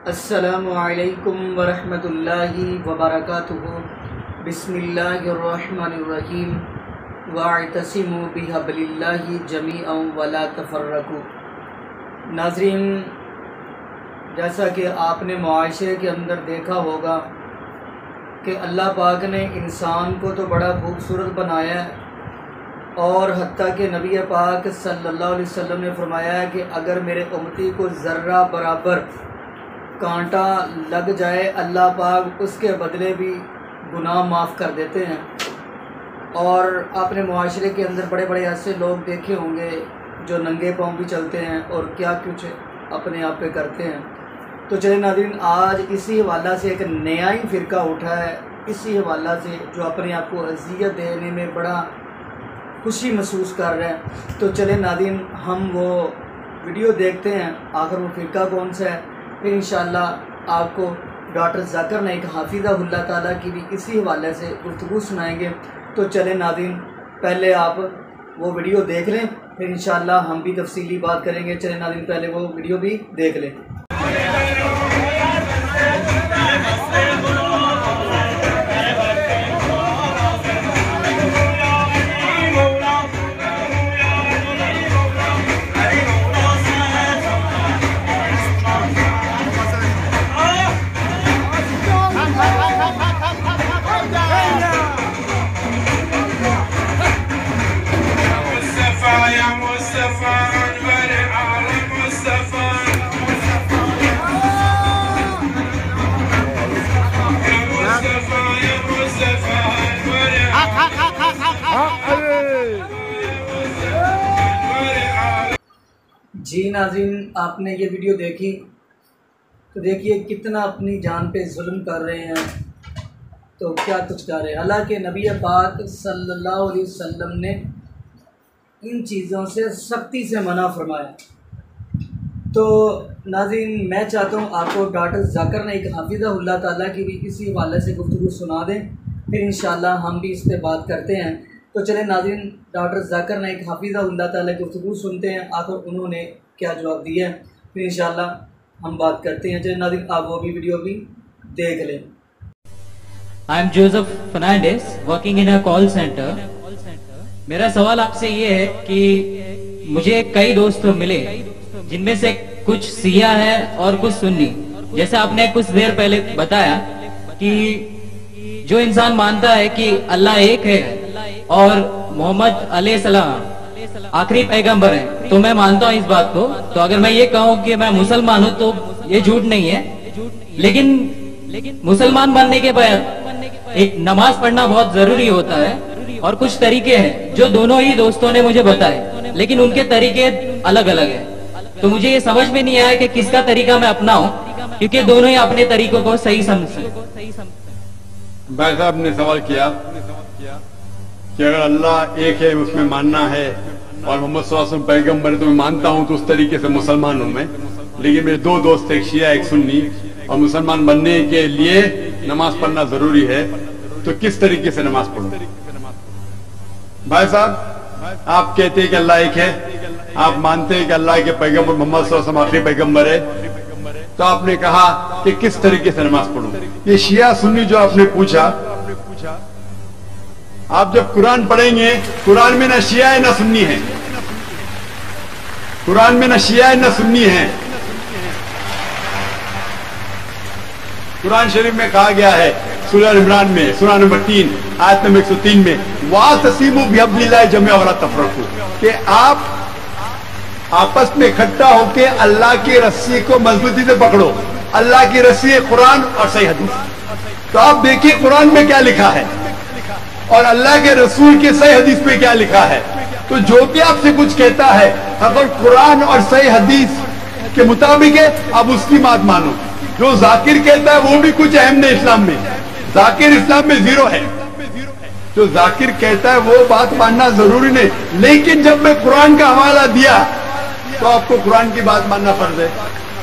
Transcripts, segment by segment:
السلام علیکم ورحمۃ اللہ وبرکاتہ۔ بسم اللہ الرحمن الرحیم۔ واعتصموا بحبل اللہ جمیعا ولا تفرقوا۔ ناظرین، جیسا کہ آپ نے معاشرے کے اندر دیکھا ہوگا کہ اللہ پاک نے انسان کو تو بڑا خوبصورت بنایا ہے، اور حتیٰ کہ نبی پاک صلی اللہ علیہ وسلم نے فرمایا ہے کہ اگر میرے امتی کو ذرہ برابر کانٹا لگ جائے، اللہ پاک اس کے بدلے بھی گناہ معاف کر دیتے ہیں۔ اور آپ نے معاشرے کے اندر بڑے بڑے ایسے لوگ دیکھے ہوں گے جو ننگے پاؤں بھی چلتے ہیں اور کیا کچھ اپنے آپ پہ کرتے ہیں۔ تو چلے ناظرین، آج اسی حوالہ سے ایک نیا ہی فرقہ اٹھا ہے، اسی حوالہ سے جو اپنے آپ کو اذیت دینے میں بڑا خوشی محسوس کر رہے ہیں۔ تو چلے ناظرین، ہم وہ ویڈیو دیکھتے ہیں آخر وہ فرقہ کون سا ہے، پھر انشاءاللہ آپ کو ڈاکٹر ذاکر نائک حافظہ اللہ تعالیٰ کی بھی اسی حوالے سے گفتگو سنائیں گے۔ تو چلیں ناظرین، پہلے آپ وہ ویڈیو دیکھ لیں، پھر انشاءاللہ ہم بھی تفصیلی بات کریں گے۔ چلیں ناظرین، پہلے وہ ویڈیو بھی دیکھ لیں۔ جی ناظرین، آپ نے یہ ویڈیو دیکھی تو دیکھیے کتنا اپنی جان پہ ظلم کر رہے ہیں، تو کیا کچھ کر رہے ہیں۔ حالانکہ نبی پاک صلی اللہ علیہ وسلم نے ان چیزوں سے سختی سے منع فرمایا۔ تو ناظرین، میں چاہتا ہوں آپ کو ڈاکٹر ذاکر نائک حافظہ اللہ تعالیٰ کی بھی اسی حوالے سے گفتگو سنا دیں، پھر انشاءاللہ ہم بھی اس پہ بات کرتے ہیں۔ تو چلیں ناظرین، ڈاکٹر ذاکر نائک حافظہ اللہ تعالیٰ کی گفتگو سنتے ہیں، آخر انہوں نے کیا جواب دیا ہے، پھر انشاءاللہ ہم بات کرتے ہیں۔ چلیں ناظرین، آپ وہ بھی ویڈیو بھی دیکھ لیں۔ I am Joseph Fernandez, working in a call center. میرا سوال آپ سے یہ ہے کہ مجھے کئی دوست ملے جن میں سے کچھ سیاہ ہے اور کچھ سنی۔ جیسے آپ نے کچھ دیر پہلے بتایا کہ جو انسان مانتا ہے کہ اللہ ایک ہے اور محمد علیہ السلام آخری پیغمبر ہے، تو میں مانتا ہوں اس بات کو۔ تو اگر میں یہ کہوں کہ میں مسلمان ہوں تو یہ جھوٹ نہیں ہے، لیکن مسلمان بننے کے بعد ایک نماز پڑھنا بہت ضروری ہوتا ہے، اور کچھ طریقے ہیں جو دونوں ہی دوستوں نے مجھے بتائے، لیکن ان کے طریقے الگ الگ ہیں۔ تو مجھے یہ سمجھ میں نہیں آیا کہ کس کا طریقہ میں اپناؤں، کیونکہ دونوں ہی اپنے طریقوں کو صحیح سمجھتے ہیں۔ بھائی صاحب نے سوال کیا کہ اگر اللہ ایک ہے اس میں ماننا ہے اور محمد صلی اللہ علیہ وسلم پیغمبر ہے تو میں مانتا ہوں، تو اس طریقے سے مسلمان ہوں میں۔ لیکن میرے دو دوست، ایک شیعہ ایک سنی، اور مسلمان بننے کے لیے نماز پڑھنا ضروری ہے، تو کس طریقے سے نماز پڑھوں؟ بھائی صاحب، آپ کہتے ہیں کہ اللہ ایک ہے، آپ مانتے ہیں کہ اللہ کے پیغمبر محمد صلی اللہ علیہ وسلم آخری پیغمبر ہے، تو آپ نے کہا کہ کس طریقے سے نماز پڑھوں؟ یہ شیعہ سنی جو آپ نے پوچھا، آپ جب قرآن پڑھیں گے، قرآن میں نہ شیعہ ہے نہ سنی ہے، قرآن میں نہ شیعہ ہے نہ سنی ہے۔ قرآن شریف میں کہا گیا ہے سورہ عمران میں، سورہ نمبر 3 آیت نمبر 103 میں، وَاعْتَصِمُوا بِحَبْلِ اللَّهِ جَمِيعًا وَلَا تَفَرَّقُوا، کہ آپ آپس میں اکٹھا ہو کے اللہ کی رسی کو مضبوطی سے پکڑو۔ اللہ کی رسی ہے قرآن اور صحیح حدیث۔ تو آپ دیکھیے قرآن میں کیا لکھا ہے اور اللہ کے رسول کے صحیح حدیث میں کیا لکھا ہے۔ تو جو بھی آپ سے کچھ کہتا ہے، اگر قرآن اور صحیح حدیث کے مطابق ہے، آپ اس کی بات مانو۔ جو ذاکر کہتا ہے وہ بھی کچھ اہم نہیں اسلام میں، ذاکر اسلام میں زیرو ہے۔ جو ذاکر کہتا ہے وہ بات ماننا ضروری نہیں، لیکن جب میں قرآن کا حوالہ دیا تو آپ کو قرآن کی بات ماننا فرض ہے،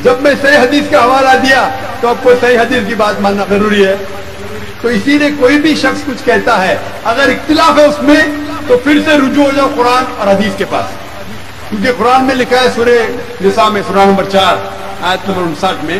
جب میں صحیح حدیث کا حوالہ دیا تو آپ کو صحیح حدیث کی بات ماننا ضروری ہے۔ تو اسی لیے کوئی بھی شخص کچھ کہتا ہے، اگر اختلاف ہے اس میں تو پھر سے رجوع ہو جاؤ قرآن اور حدیث کے پاس، کیونکہ قرآن میں لکھا ہے سورہ نساء میں سورہ نمبر 4 آیت نمبر 59 میں،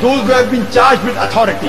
those who have been charged with authority,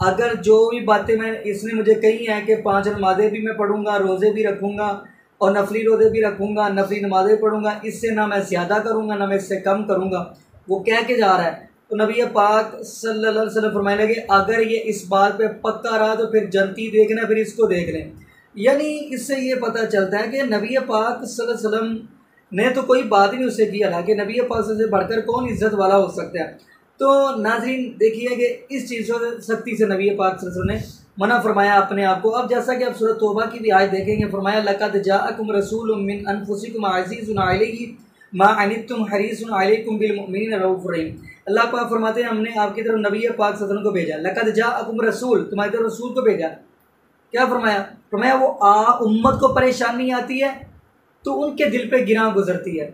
اگر جو بھی باتیں اس نے مجھے کہی ہیں کہ 5 نمازیں بھی میں پڑھوں گا، روزے بھی رکھوں گا اور نفلی روزے بھی رکھوں گا، نفلی نمازیں پڑھوں گا، اس سے نہ میں زیادہ کروں گا نہ میں اس سے کم کروں گا، وہ کہہ کے جا رہا ہے۔ تو نبی پاک صلی اللہ علیہ وسلم فرمانے لگے اگر یہ اس بات پہ پکا رہا تو پھر جنتی دیکھنا، پھر اس کو دیکھ لیں۔ یعنی اس سے یہ پتہ چلتا ہے کہ نبی پاک صلی اللہ علیہ وسلم نے تو کوئی بات ہی نہیں اس سے کی، حالانکہ نبی پاک سے بڑھ کر کون عزت والا ہو سکتا ہے۔ تو ناظرین دیکھیے کہ اس چیزوں سے سختی سے نبی پاک صلی اللہ علیہ وسلم نے منع فرمایا اپنے آپ کو۔ اب جیسا کہ آپ سورۃ توبہ کی بھی آیت دیکھیں گے، فرمایا لَقَدْ جَاءَكُمْ رَسُولٌ مِّنْ أَنفُسِكُمْ عَزِيزٌ عَلَيْهِ مَا عَنِتُّمْ حَرِيصٌ عَلَيْكُمْ بِالْمُؤْمِنِينَ رَءُوفٌ رَحِيمٌ۔ اللہ پاک فرماتے ہیں ہم نے آپ کی طرف نبی پاک صلی اللہ علیہ وسلم کو بھیجا، لَقَدْ جَاءَكُمْ رَسُول، تمہاری طرف رسول کو بھیجا۔ کیا فرمایا؟ فرمایا وہ امت کو پریشانی آتی ہے تو ان کے دل پہ گراں گزرتی ہے،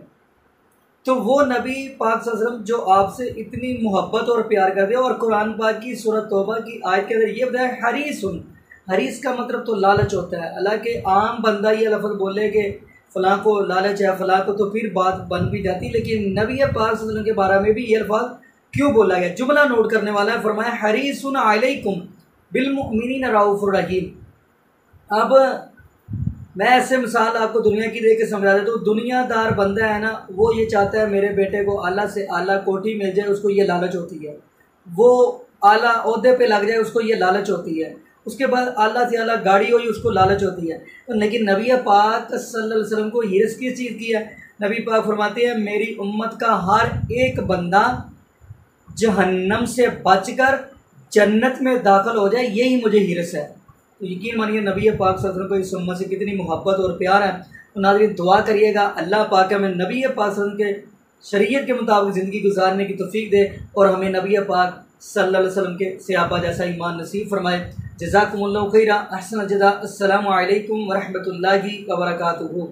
تو وہ نبی پاک صلی اللہ علیہ وسلم جو آپ سے اتنی محبت اور پیار کرتے ہیں، اور قرآن پاک کی سورۃ توبہ کی آیت کے اندر یہ بتایا حریصن، حریص کا مطلب تو لالچ ہوتا ہے۔ حالانکہ عام بندہ یہ لفظ بولے کہ فلاں کو لالچ ہے فلاں کو، تو پھر بات بن بھی جاتی، لیکن نبی پاک صلی اللہ علیہ وسلم کے بارے میں بھی یہ الفاظ کیوں بولا گیا؟ جملہ نوٹ کرنے والا ہے، فرمایا حریصن علیکم بالمؤمنین رؤوف رحیم۔ اب میں ایسے مثال آپ کو دنیا کی دے کے سمجھا دیتا ہوں۔ دنیا دار بندہ ہے نا، وہ یہ چاہتا ہے میرے بیٹے کو اعلیٰ سے اعلیٰ کوٹھی مل جائے، اس کو یہ لالچ ہوتی ہے، وہ اعلیٰ عہدے پہ لگ جائے، اس کو یہ لالچ ہوتی ہے، اس کے بعد اعلیٰ سے اعلیٰ گاڑی ہوئی، اس کو لالچ ہوتی ہے۔ لیکن نبی پاک صلی اللہ علیہ وسلم کو ہرس کس چیز کی ہے؟ نبی پاک فرماتے ہیں میری امت کا ہر ایک بندہ جہنم سے بچ کر جنت میں داخل ہو جائے، یہی مجھے ہرس ہے۔ تو یقین مانیے نبی پاک صلی اللہ علیہ وسلم کو اس امت سے کتنی محبت اور پیار ہے۔ تو ناظرین دعا کریے گا اللہ پاک ہمیں نبی پاک صلی اللہ علیہ وسلم کے شریعت کے مطابق زندگی گزارنے کی توفیق دے، اور ہمیں نبی پاک صلی اللہ علیہ وسلم کے صحابہ جیسا ایمان نصیب فرمائے۔ جزاکم اللہ خیرا، احسن الجزاء، السلام علیکم ورحمۃ اللہ وبرکاتہ۔